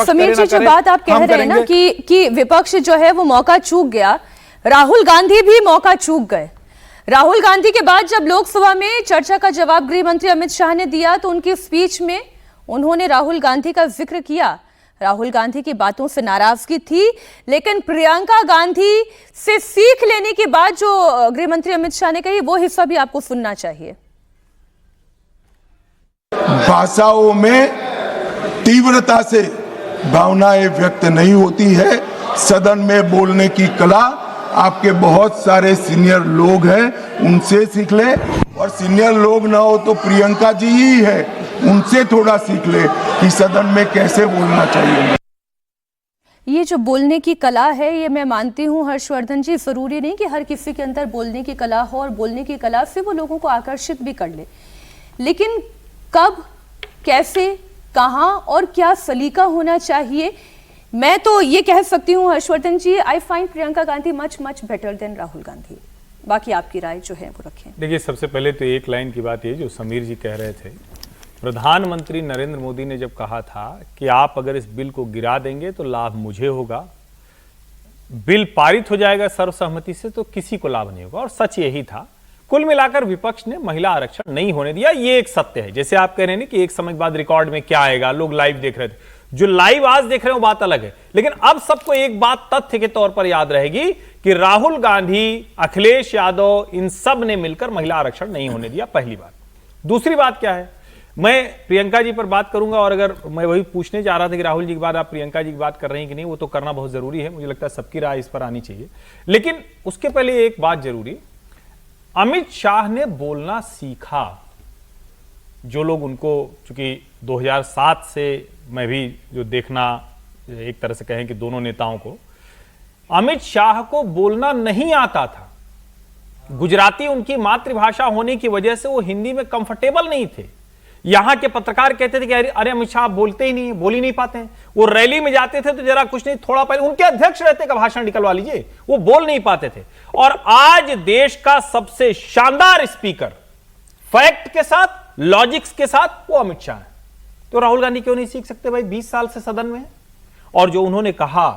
समीर जी, जो बात आप कह रहे हैं ना कि विपक्ष जो है वो मौका चूक गया, राहुल गांधी भी मौका चूक गए। राहुल गांधी के बाद जब लोकसभा में चर्चा का जवाब गृह मंत्री अमित शाह ने दिया तो उनकी स्पीच में उन्होंने राहुल गांधी का जिक्र किया। राहुल गांधी की बातों से नाराजगी थी, लेकिन प्रियंका गांधी से सीख लेने की बात जो गृह मंत्री अमित शाह ने कही वो हिस्सा भी आपको सुनना चाहिए। भाषाओं में तीव्रता से भावनाएं व्यक्त नहीं होती है। सदन में बोलने की कला आपके बहुत सारे सीनियर लोग हैं, उनसे सीख ले, और सीनियर लोग ना हो तो प्रियंका जी ही है, उनसे थोड़ा सीख ले कि सदन में कैसे बोलना चाहिए। ये जो बोलने की कला है, ये मैं मानती हूँ हर्षवर्धन जी, जरूरी नहीं कि हर किसी के अंदर बोलने की कला हो और बोलने की कला से वो लोगों को आकर्षित भी कर ले, लेकिन कब, कैसे, कहां और क्या सलीका होना चाहिए। मैं तो ये कह सकती हूँ Harshvardhan ji, I find Priyanka Gandhi much better than Rahul Gandhi. बाकी आपकी राय जो है वो रखें। देखिए, सबसे पहले तो एक लाइन की बात ये जो समीर जी कह रहे थे, प्रधानमंत्री नरेंद्र मोदी ने जब कहा था कि आप अगर इस बिल को गिरा देंगे तो लाभ मुझे होगा, बिल पारित हो जाएगा सर्वसहमति से तो किसी को लाभ नहीं होगा, और सच यही था। कुल मिलाकर विपक्ष ने महिला आरक्षण नहीं होने दिया, ये एक सत्य है। जैसे आप कह रहे हैं कि एक समय बाद रिकॉर्ड में क्या आएगा, लोग लाइव देख रहे थे, जो लाइव आज देख रहे हो बात अलग है, लेकिन अब सबको एक बात तथ्य के तौर पर याद रहेगी कि राहुल गांधी, अखिलेश यादव, इन सब ने मिलकर महिला आरक्षण नहीं होने दिया, पहली बात। दूसरी बात क्या है, मैं प्रियंका जी पर बात करूंगा, और अगर मैं वही पूछने जा रहा था कि राहुल जी के बाद आप प्रियंका जी की बात कर रहे हैं कि नहीं, वो तो करना बहुत जरूरी है, मुझे लगता है सबकी राय इस पर आनी चाहिए। लेकिन उसके पहले एक बात जरूरी, अमित शाह ने बोलना सीखा। जो लोग उनको, चूंकि 2007 से मैं भी जो देखना, एक तरह से कहें कि दोनों नेताओं को, अमित शाह को बोलना नहीं आता था। गुजराती उनकी मातृभाषा होने की वजह से वो हिंदी में कंफर्टेबल नहीं थे। यहां के पत्रकार कहते थे कि अरे अमित शाह बोलते ही नहीं, बोल ही नहीं पाते हैं। वो रैली में जाते थे तो जरा कुछ नहीं, थोड़ा पहले उनके अध्यक्ष रहते का भाषण निकलवा लीजिए, वो बोल नहीं पाते थे। और आज देश का सबसे शानदार स्पीकर, फैक्ट के साथ, लॉजिक्स के साथ, वो अमित शाह है। तो राहुल गांधी क्यों नहीं सीख सकते भाई, 20 साल से सदन में है। और जो उन्होंने कहा,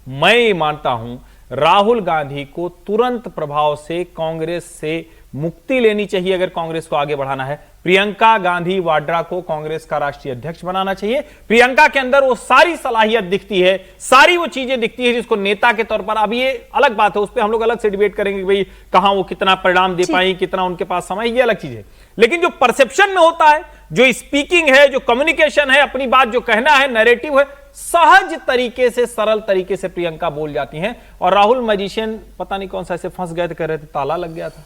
मैं ये मानता हूं राहुल गांधी को तुरंत प्रभाव से कांग्रेस से मुक्ति लेनी चाहिए अगर कांग्रेस को आगे बढ़ाना है। प्रियंका गांधी वाड्रा को कांग्रेस का राष्ट्रीय अध्यक्ष बनाना चाहिए। प्रियंका के अंदर वो सारी सलाहियत दिखती है, सारी वो चीजें दिखती है जिसको नेता के तौर पर, अब ये अलग बात है, उस पर हम लोग अलग से डिबेट करेंगे कि भाई कहां वो कितना परिणाम दे पाएंगे, कितना उनके पास समय, ये अलग चीज है। लेकिन जो परसेप्शन में होता है, जो स्पीकिंग है, जो कम्युनिकेशन है, अपनी बात जो कहना है, नैरेटिव है, सहज तरीके से, सरल तरीके से प्रियंका बोल जाती हैं। और राहुल मैजिशियन पता नहीं कौन सा ऐसे फंस गए थे, कह रहे थे ताला लग गया था,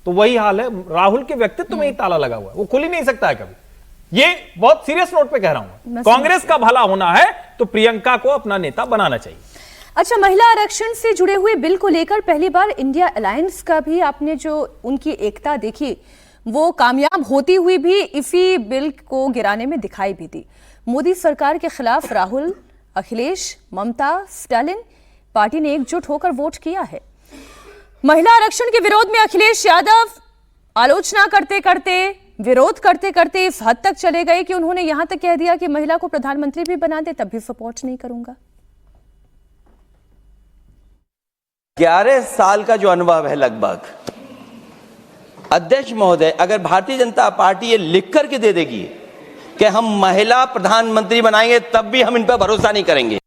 तो वही हाल है, राहुल के व्यक्तित्व में ही ताला लगा हुआ है, वो खुल ही नहीं सकता है कभी। ये बहुत सीरियस नोट पे कह रहा हूं, कांग्रेस का भला होना है तो प्रियंका को अपना नेता बनाना चाहिए। अच्छा, महिला आरक्षण से जुड़े हुए बिल को लेकर पहली बार इंडिया अलायंस का भी आपने जो उनकी एकता देखी, वो कामयाब होती हुई भी इसी बिल को गिराने में दिखाई भी दी। मोदी सरकार के खिलाफ राहुल, अखिलेश, ममता, स्टालिन पार्टी ने एकजुट होकर वोट किया है। महिला आरक्षण के विरोध में अखिलेश यादव आलोचना करते करते, विरोध करते करते इस हद तक चले गए कि उन्होंने यहां तक कह दिया कि महिला को प्रधानमंत्री भी बना दे तब भी सपोर्ट नहीं करूंगा। 11 साल का जो अनुभव है लगभग, अध्यक्ष महोदय, अगर भारतीय जनता पार्टी ये लिख करके दे देगी कि हम महिला प्रधानमंत्री बनाएंगे तब भी हम इन पर भरोसा नहीं करेंगे।